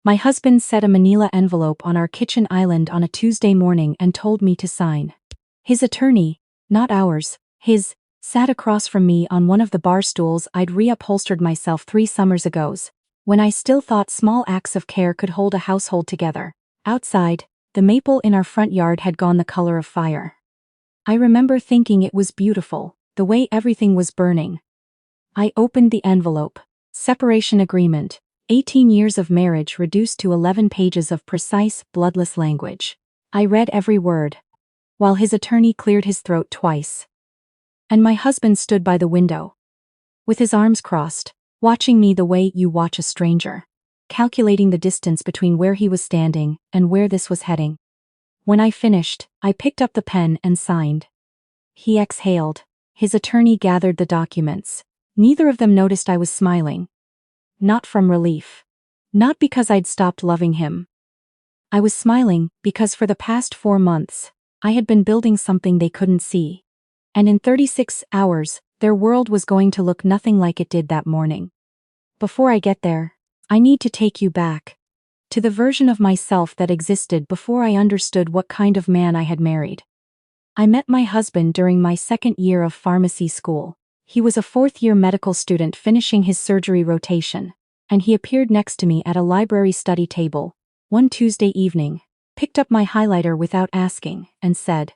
My husband set a manila envelope on our kitchen island on a Tuesday morning and told me to sign. His attorney, not ours, his, sat across from me on one of the bar stools I'd reupholstered myself 3 summers ago, when I still thought small acts of care could hold a household together. Outside, the maple in our front yard had gone the color of fire. I remember thinking it was beautiful, the way everything was burning. I opened the envelope. Separation agreement. 18 years of marriage reduced to 11 pages of precise, bloodless language. I read every word, while his attorney cleared his throat twice. And my husband stood by the window, with his arms crossed, watching me the way you watch a stranger, calculating the distance between where he was standing and where this was heading. When I finished, I picked up the pen and signed. He exhaled. His attorney gathered the documents. Neither of them noticed I was smiling. Not from relief. Not because I'd stopped loving him. I was smiling because for the past 4 months, I had been building something they couldn't see. And in 36 hours, their world was going to look nothing like it did that morning. Before I get there, I need to take you back to the version of myself that existed before I understood what kind of man I had married. I met my husband during my 2nd year of pharmacy school. He was a 4th-year medical student finishing his surgery rotation, and he appeared next to me at a library study table one Tuesday evening, picked up my highlighter without asking, and said,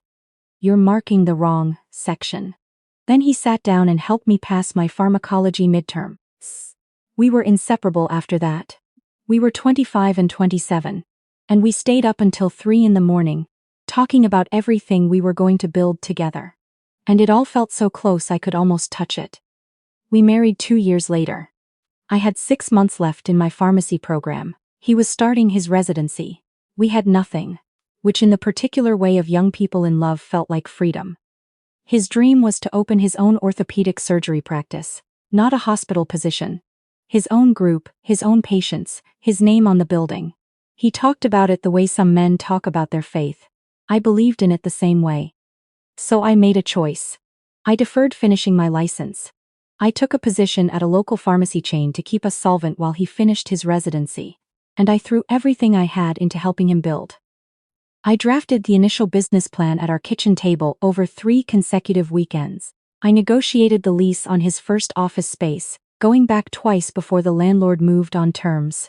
"You're marking the wrong section." Then he sat down and helped me pass my pharmacology midterm. We were inseparable after that. We were 25 and 27, and we stayed up until 3 in the morning, talking about everything we were going to build together. And it all felt so close I could almost touch it. We married 2 years later. I had 6 months left in my pharmacy program. He was starting his residency. We had nothing, which in the particular way of young people in love felt like freedom. His dream was to open his own orthopedic surgery practice, not a hospital position. His own group, his own patients, his name on the building. He talked about it the way some men talk about their faith. I believed in it the same way. So I made a choice. I deferred finishing my license. I took a position at a local pharmacy chain to keep us solvent while he finished his residency, and I threw everything I had into helping him build. I drafted the initial business plan at our kitchen table over 3 consecutive weekends. I negotiated the lease on his first office space, going back twice before the landlord moved on terms.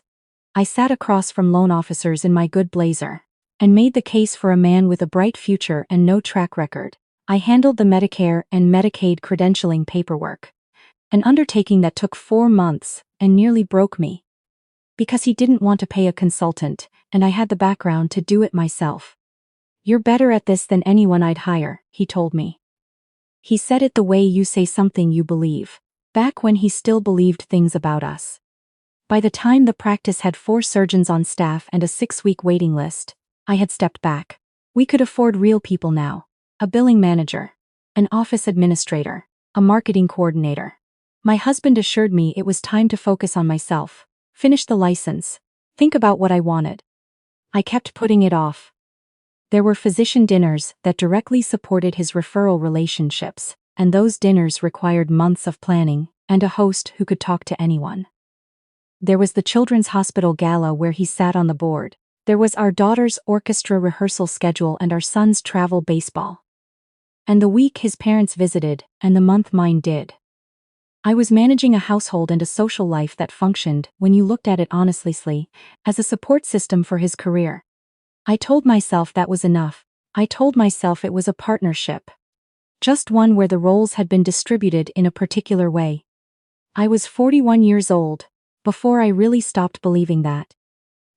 I sat across from loan officers in my good blazer, and made the case for a man with a bright future and no track record. I handled the Medicare and Medicaid credentialing paperwork, an undertaking that took 4 months and nearly broke me. Because he didn't want to pay a consultant, and I had the background to do it myself. "You're better at this than anyone I'd hire," he told me. He said it the way you say something you believe, back when he still believed things about us. By the time the practice had 4 surgeons on staff and a 6-week waiting list, I had stepped back. We could afford real people now. A billing manager, an office administrator, a marketing coordinator. My husband assured me it was time to focus on myself, finish the license, think about what I wanted. I kept putting it off. There were physician dinners that directly supported his referral relationships, and those dinners required months of planning and a host who could talk to anyone. There was the Children's Hospital Gala where he sat on the board. There was our daughter's orchestra rehearsal schedule and our son's travel baseball. And the week his parents visited, and the month mine did. I was managing a household and a social life that functioned, when you looked at it honestly, as a support system for his career. I told myself that was enough. I told myself it was a partnership. Just one where the roles had been distributed in a particular way. I was 41 years old before I really stopped believing that.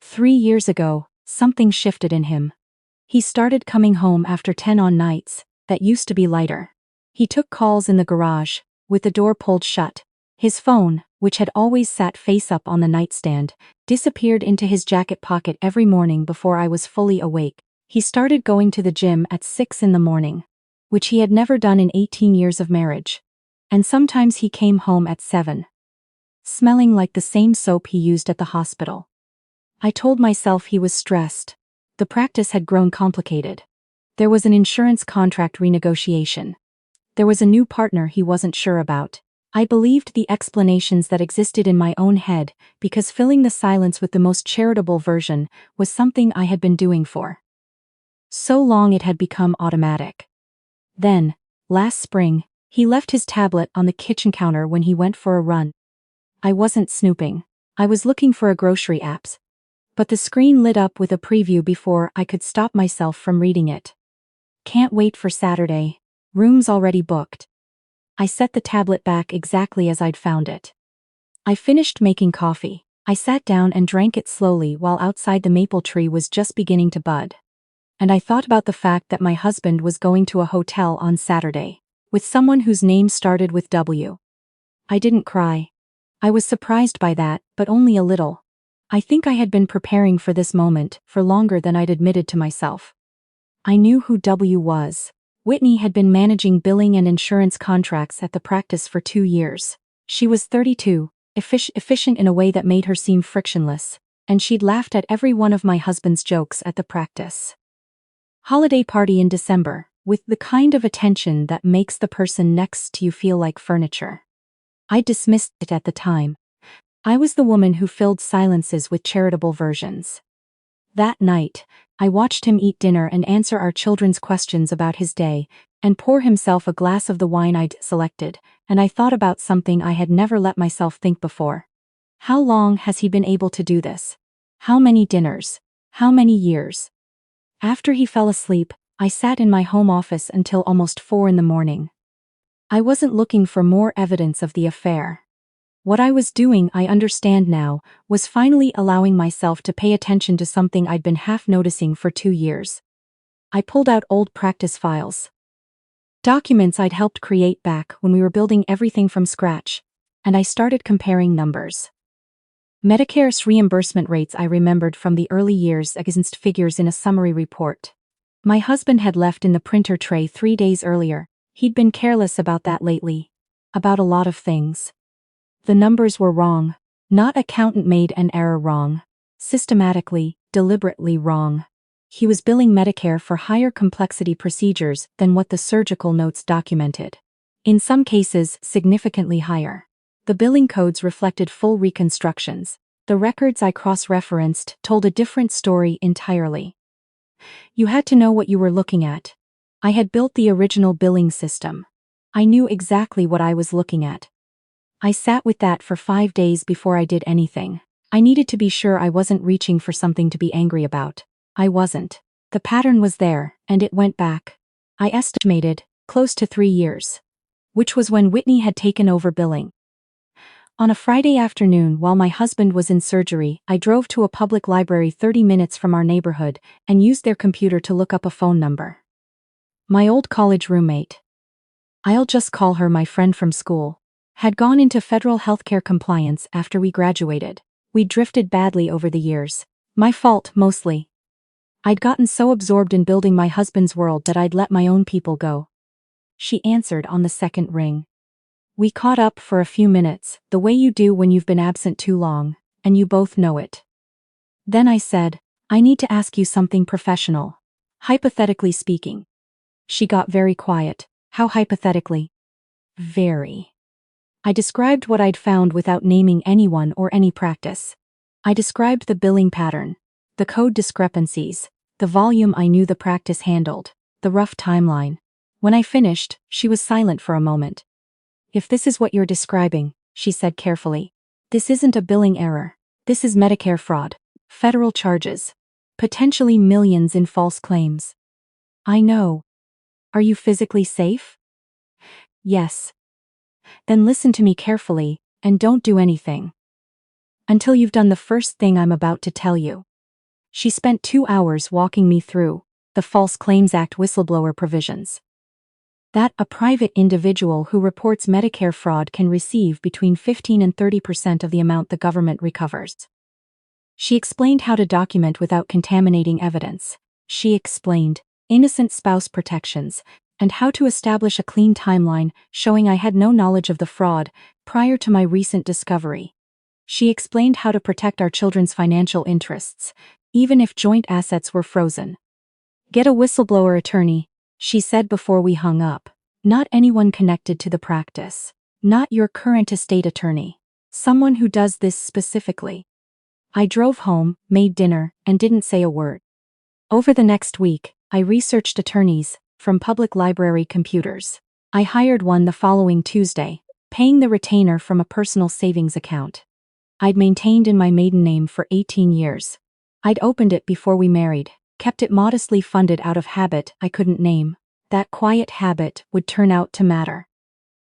3 years ago, something shifted in him. He started coming home after 10 on nights that used to be lighter. He took calls in the garage, with the door pulled shut. His phone, which had always sat face up on the nightstand, disappeared into his jacket pocket every morning before I was fully awake. He started going to the gym at 6 in the morning, which he had never done in 18 years of marriage. And sometimes he came home at 7, smelling like the same soap he used at the hospital. I told myself he was stressed. The practice had grown complicated. There was an insurance contract renegotiation. There was a new partner he wasn't sure about. I believed the explanations that existed in my own head, because filling the silence with the most charitable version was something I had been doing for so long it had become automatic. Then, last spring, he left his tablet on the kitchen counter when he went for a run. I wasn't snooping. I was looking for a grocery apps. But the screen lit up with a preview before I could stop myself from reading it. Can't wait for Saturday. Room's already booked. I set the tablet back exactly as I'd found it. I finished making coffee. I sat down and drank it slowly while outside the maple tree was just beginning to bud. And I thought about the fact that my husband was going to a hotel on Saturday with someone whose name started with W. I didn't cry. I was surprised by that, but only a little. I think I had been preparing for this moment for longer than I'd admitted to myself. I knew who W was. Whitney had been managing billing and insurance contracts at the practice for 2 years. She was 32, efficient in a way that made her seem frictionless, and she'd laughed at every one of my husband's jokes at the practice. Holiday party in December, with the kind of attention that makes the person next to you feel like furniture. I dismissed it at the time. I was the woman who filled silences with charitable versions. That night, I watched him eat dinner and answer our children's questions about his day, and pour himself a glass of the wine I'd selected, and I thought about something I had never let myself think before. How long has he been able to do this? How many dinners? How many years? After he fell asleep, I sat in my home office until almost 4 in the morning. I wasn't looking for more evidence of the affair. What I was doing, I understand now, was finally allowing myself to pay attention to something I'd been half noticing for 2 years. I pulled out old practice files. Documents I'd helped create back when we were building everything from scratch, and I started comparing numbers. Medicare's reimbursement rates I remembered from the early years against figures in a summary report. My husband had left in the printer tray 3 days earlier. He'd been careless about that lately. About a lot of things. The numbers were wrong. Not accountant made an error wrong. Systematically, deliberately wrong. He was billing Medicare for higher complexity procedures than what the surgical notes documented. In some cases, significantly higher. The billing codes reflected full reconstructions. The records I cross-referenced told a different story entirely. You had to know what you were looking at. I had built the original billing system. I knew exactly what I was looking at. I sat with that for 5 days before I did anything. I needed to be sure I wasn't reaching for something to be angry about. I wasn't. The pattern was there, and it went back. I estimated, close to 3 years. Which was when Whitney had taken over billing. On a Friday afternoon while my husband was in surgery, I drove to a public library 30 minutes from our neighborhood and used their computer to look up a phone number. My old college roommate, I'll just call her my friend from school, had gone into federal healthcare compliance after we graduated. We drifted badly over the years. My fault, mostly. I'd gotten so absorbed in building my husband's world that I'd let my own people go. She answered on the second ring. We caught up for a few minutes, the way you do when you've been absent too long, and you both know it. Then I said, I need to ask you something professional. Hypothetically speaking. She got very quiet. How hypothetically? Very. I described what I'd found without naming anyone or any practice. I described the billing pattern, the code discrepancies, the volume I knew the practice handled, the rough timeline. When I finished, she was silent for a moment. If this is what you're describing, she said carefully, this isn't a billing error. This is Medicare fraud. Federal charges. Potentially millions in false claims. I know. Are you physically safe? Yes. Then listen to me carefully, and don't do anything. Until you've done the first thing I'm about to tell you. She spent 2 hours walking me through the False Claims Act whistleblower provisions. That a private individual who reports Medicare fraud can receive between 15 and 30% of the amount the government recovers. She explained how to document without contaminating evidence. She explained innocent spouse protections, and how to establish a clean timeline showing I had no knowledge of the fraud prior to my recent discovery. She explained how to protect our children's financial interests, even if joint assets were frozen. Get a whistleblower attorney, she said before we hung up. Not anyone connected to the practice. Not your current estate attorney. Someone who does this specifically. I drove home, made dinner, and didn't say a word. Over the next week, I researched attorneys from public library computers. I hired one the following Tuesday, paying the retainer from a personal savings account I'd maintained in my maiden name for 18 years. I'd opened it before we married, kept it modestly funded out of habit I couldn't name. That quiet habit would turn out to matter.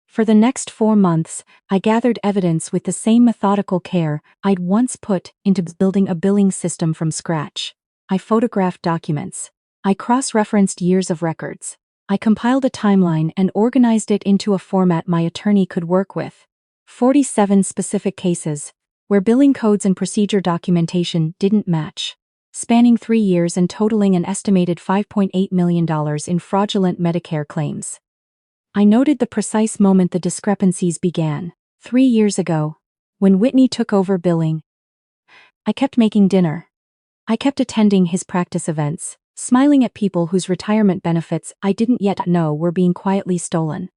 For the next 4 months, I gathered evidence with the same methodical care I'd once put into building a billing system from scratch. I photographed documents. I cross-referenced years of records. I compiled a timeline and organized it into a format my attorney could work with. 47 specific cases, where billing codes and procedure documentation didn't match, spanning 3 years and totaling an estimated $5.8 million in fraudulent Medicare claims. I noted the precise moment the discrepancies began, 3 years ago, when Whitney took over billing. I kept making dinner. I kept attending his practice events, smiling at people whose retirement benefits I didn't yet know were being quietly stolen.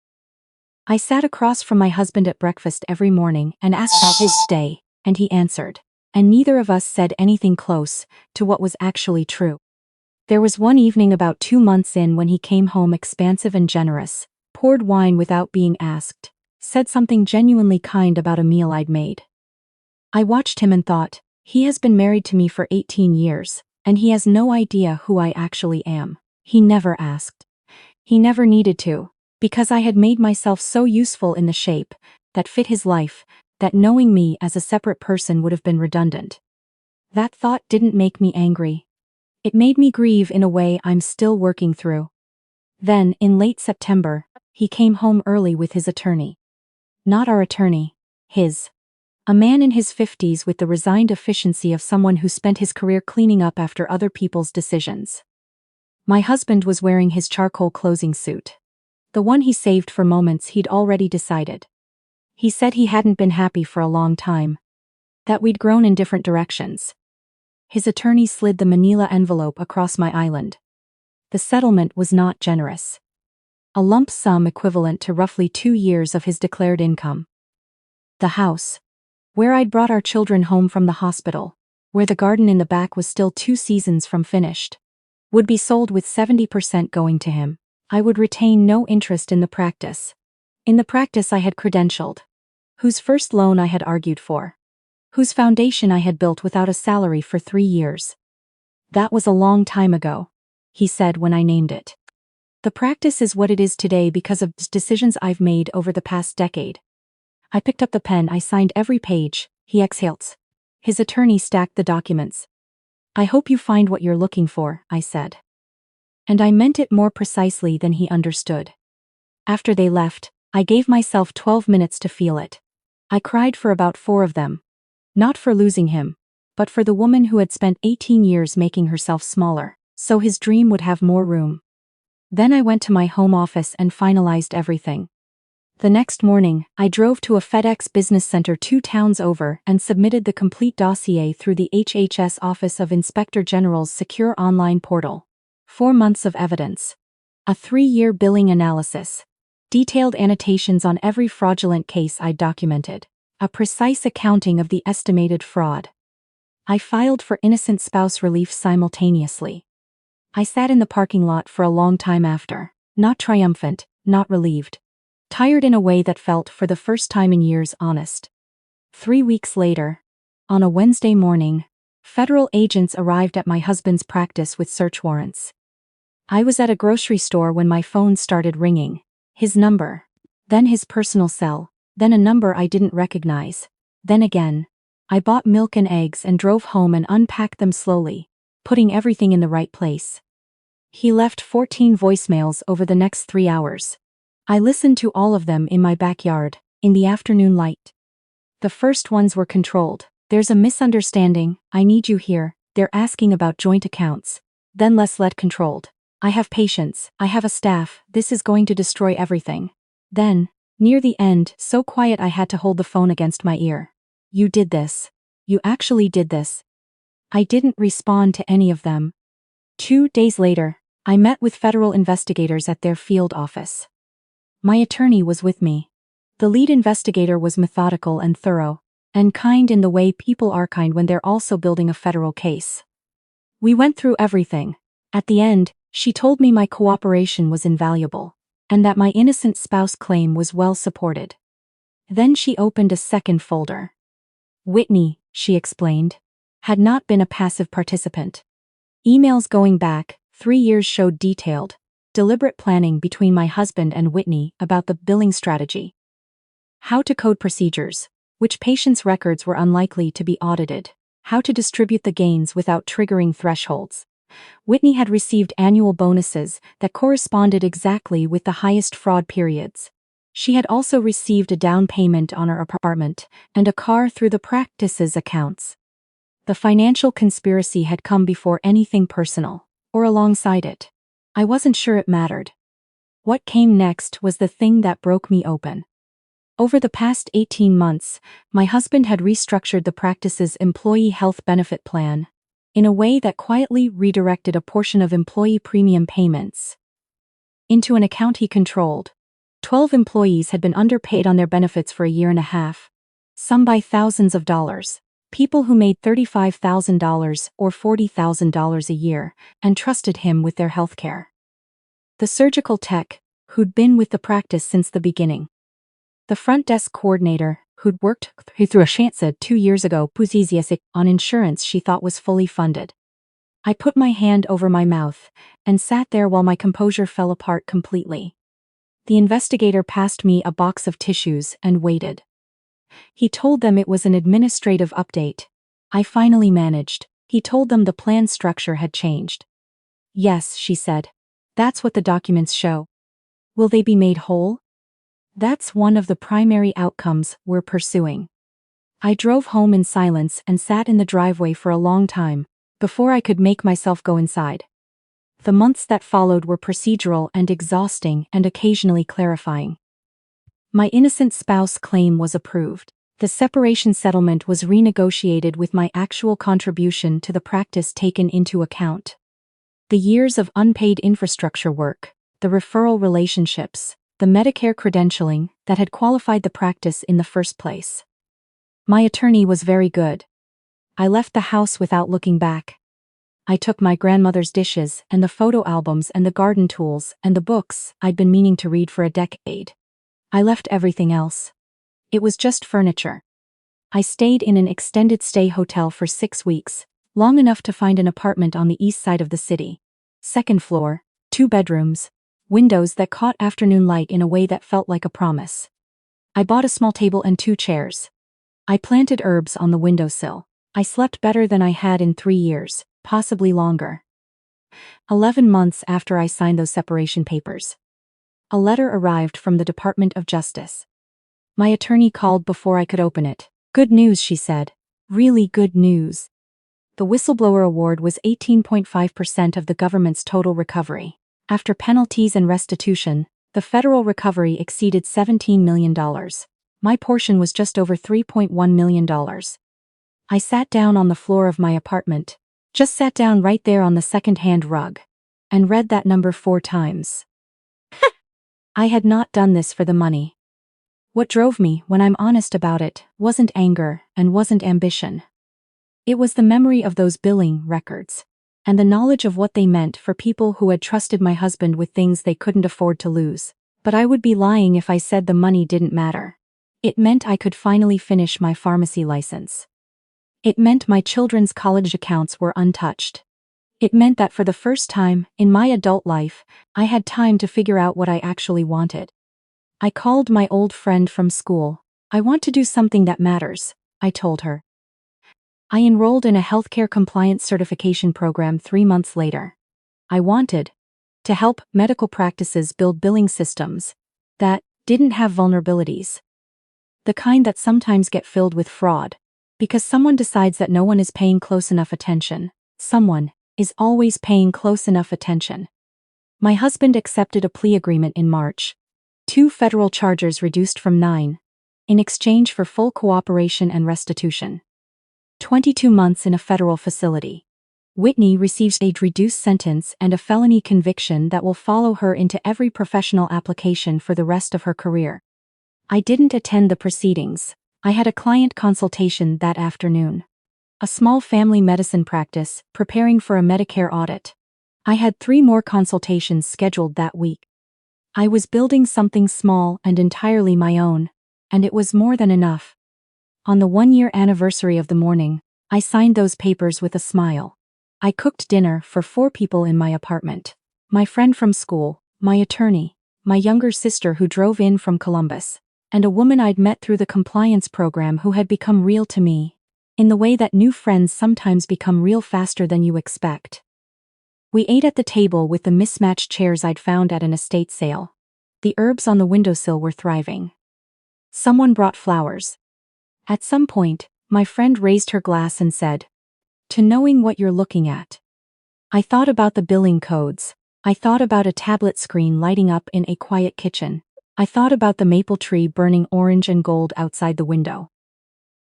I sat across from my husband at breakfast every morning and asked about his day, and he answered, and neither of us said anything close to what was actually true. There was one evening about 2 months in when he came home expansive and generous, poured wine without being asked, said something genuinely kind about a meal I'd made. I watched him and thought, he has been married to me for 18 years, and he has no idea who I actually am. He never asked. He never needed to, because I had made myself so useful in the shape that fit his life, that knowing me as a separate person would have been redundant. That thought didn't make me angry. It made me grieve in a way I'm still working through. Then, in late September, he came home early with his attorney. Not our attorney, his. A man in his 50s with the resigned efficiency of someone who spent his career cleaning up after other people's decisions. My husband was wearing his charcoal closing suit. The one he saved for moments he'd already decided. He said he hadn't been happy for a long time. That we'd grown in different directions. His attorney slid the manila envelope across my island. The settlement was not generous. A lump sum equivalent to roughly 2 years of his declared income. The house, where I'd brought our children home from the hospital, where the garden in the back was still 2 seasons from finished, would be sold with 70% going to him. I would retain no interest in the practice. In the practice I had credentialed. Whose first loan I had argued for. Whose foundation I had built without a salary for 3 years. That was a long time ago, he said when I named it. The practice is what it is today because of decisions I've made over the past decade. I picked up the pen, I signed every page, he exhaled. His attorney stacked the documents. I hope you find what you're looking for, I said. And I meant it more precisely than he understood. After they left, I gave myself 12 minutes to feel it. I cried for about 4 of them. Not for losing him, but for the woman who had spent 18 years making herself smaller, so his dream would have more room. Then I went to my home office and finalized everything. The next morning, I drove to a FedEx business center 2 towns over and submitted the complete dossier through the HHS Office of Inspector General's secure online portal. 4 months of evidence. A 3-year billing analysis. Detailed annotations on every fraudulent case I'd documented. A precise accounting of the estimated fraud. I filed for innocent spouse relief simultaneously. I sat in the parking lot for a long time after, not triumphant, not relieved. Tired in a way that felt, for the first time in years, honest. 3 weeks later, on a Wednesday morning, federal agents arrived at my husband's practice with search warrants. I was at a grocery store when my phone started ringing. His number. Then his personal cell. Then a number I didn't recognize. Then again. I bought milk and eggs and drove home and unpacked them slowly, putting everything in the right place. He left 14 voicemails over the next 3 hours. I listened to all of them in my backyard, in the afternoon light. The first ones were controlled. There's a misunderstanding, I need you here. They're asking about joint accounts. Then less lead controlled. I have patience, I have a staff, this is going to destroy everything. Then, near the end, so quiet I had to hold the phone against my ear. You did this. You actually did this. I didn't respond to any of them. 2 days later, I met with federal investigators at their field office. My attorney was with me. The lead investigator was methodical and thorough, and kind in the way people are kind when they're also building a federal case. We went through everything. At the end, she told me my cooperation was invaluable, and that my innocent spouse claim was well supported. Then she opened a second folder. Whitney, she explained, had not been a passive participant. Emails going back 3 years showed detailed, deliberate planning between my husband and Whitney about the billing strategy. How to code procedures, which patients' records were unlikely to be audited, how to distribute the gains without triggering thresholds. Whitney had received annual bonuses that corresponded exactly with the highest fraud periods. She had also received a down payment on her apartment and a car through the practice's accounts. The financial conspiracy had come before anything personal, or alongside it. I wasn't sure it mattered. What came next was the thing that broke me open. Over the past 18 months, my husband had restructured the practice's employee health benefit plan in a way that quietly redirected a portion of employee premium payments into an account he controlled. 12 employees had been underpaid on their benefits for a year and a half, some by thousands of dollars. People who made $35,000 or $40,000 a year and trusted him with their health care. The surgical tech, who'd been with the practice since the beginning. The front desk coordinator, who'd worked through a chance 2 years ago on insurance she thought was fully funded. I put my hand over my mouth and sat there while my composure fell apart completely. The investigator passed me a box of tissues and waited. He told them it was an administrative update. I finally managed. He told them the plan structure had changed. Yes, she said. That's what the documents show. Will they be made whole? That's one of the primary outcomes we're pursuing. I drove home in silence and sat in the driveway for a long time, before I could make myself go inside. The months that followed were procedural and exhausting and occasionally clarifying. My innocent spouse claim was approved. The separation settlement was renegotiated with my actual contribution to the practice taken into account. The years of unpaid infrastructure work, the referral relationships, the Medicare credentialing that had qualified the practice in the first place. My attorney was very good. I left the house without looking back. I took my grandmother's dishes and the photo albums and the garden tools and the books I'd been meaning to read for a decade. I left everything else. It was just furniture. I stayed in an extended stay hotel for 6 weeks, long enough to find an apartment on the east side of the city. 2nd floor, 2 bedrooms, windows that caught afternoon light in a way that felt like a promise. I bought a small table and 2 chairs. I planted herbs on the windowsill. I slept better than I had in 3 years, possibly longer. 11 months after I signed those separation papers, a letter arrived from the Department of Justice. My attorney called before I could open it. Good news, she said. Really good news. The whistleblower award was 18.5% of the government's total recovery. After penalties and restitution, the federal recovery exceeded $17 million. My portion was just over $3.1 million. I sat down on the floor of my apartment, just sat down right there on the second-hand rug, and read that number 4 times. I had not done this for the money. What drove me, when I'm honest about it, wasn't anger and wasn't ambition. It was the memory of those billing records, and the knowledge of what they meant for people who had trusted my husband with things they couldn't afford to lose. But I would be lying if I said the money didn't matter. It meant I could finally finish my pharmacy license. It meant my children's college accounts were untouched. It meant that for the first time in my adult life, I had time to figure out what I actually wanted. I called my old friend from school. I want to do something that matters, I told her. I enrolled in a healthcare compliance certification program 3 months later. I wanted to help medical practices build billing systems that didn't have vulnerabilities. The kind that sometimes get filled with fraud. Because someone decides that no one is paying close enough attention. Someone is always paying close enough attention. My husband accepted a plea agreement in March. 2 federal charges reduced from 9. In exchange for full cooperation and restitution. 22 months in a federal facility. Whitney receives a reduced sentence and a felony conviction that will follow her into every professional application for the rest of her career. I didn't attend the proceedings. I had a client consultation that afternoon. A small family medicine practice, preparing for a Medicare audit. I had 3 more consultations scheduled that week. I was building something small and entirely my own, and it was more than enough. On the 1-year anniversary of the morning, I signed those papers with a smile. I cooked dinner for 4 people in my apartment. My friend from school, my attorney, my younger sister who drove in from Columbus, and a woman I'd met through the compliance program who had become real to me, in the way that new friends sometimes become real faster than you expect. We ate at the table with the mismatched chairs I'd found at an estate sale. The herbs on the windowsill were thriving. Someone brought flowers. At some point, my friend raised her glass and said, "To knowing what you're looking at." I thought about the billing codes. I thought about a tablet screen lighting up in a quiet kitchen. I thought about the maple tree burning orange and gold outside the window.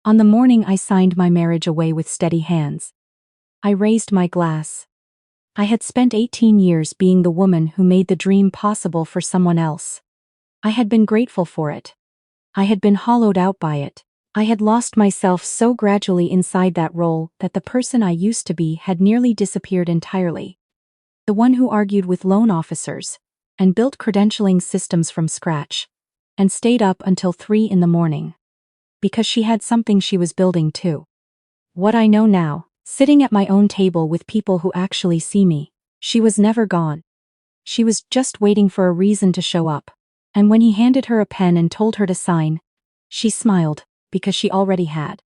On the morning I signed my marriage away with steady hands. I raised my glass. I had spent 18 years being the woman who made the dream possible for someone else. I had been grateful for it. I had been hollowed out by it. I had lost myself so gradually inside that role that the person I used to be had nearly disappeared entirely. The one who argued with loan officers, and built credentialing systems from scratch, and stayed up until 3 in the morning. Because she had something she was building too. What I know now, sitting at my own table with people who actually see me, she was never gone. She was just waiting for a reason to show up. And when he handed her a pen and told her to sign, she smiled, because she already had.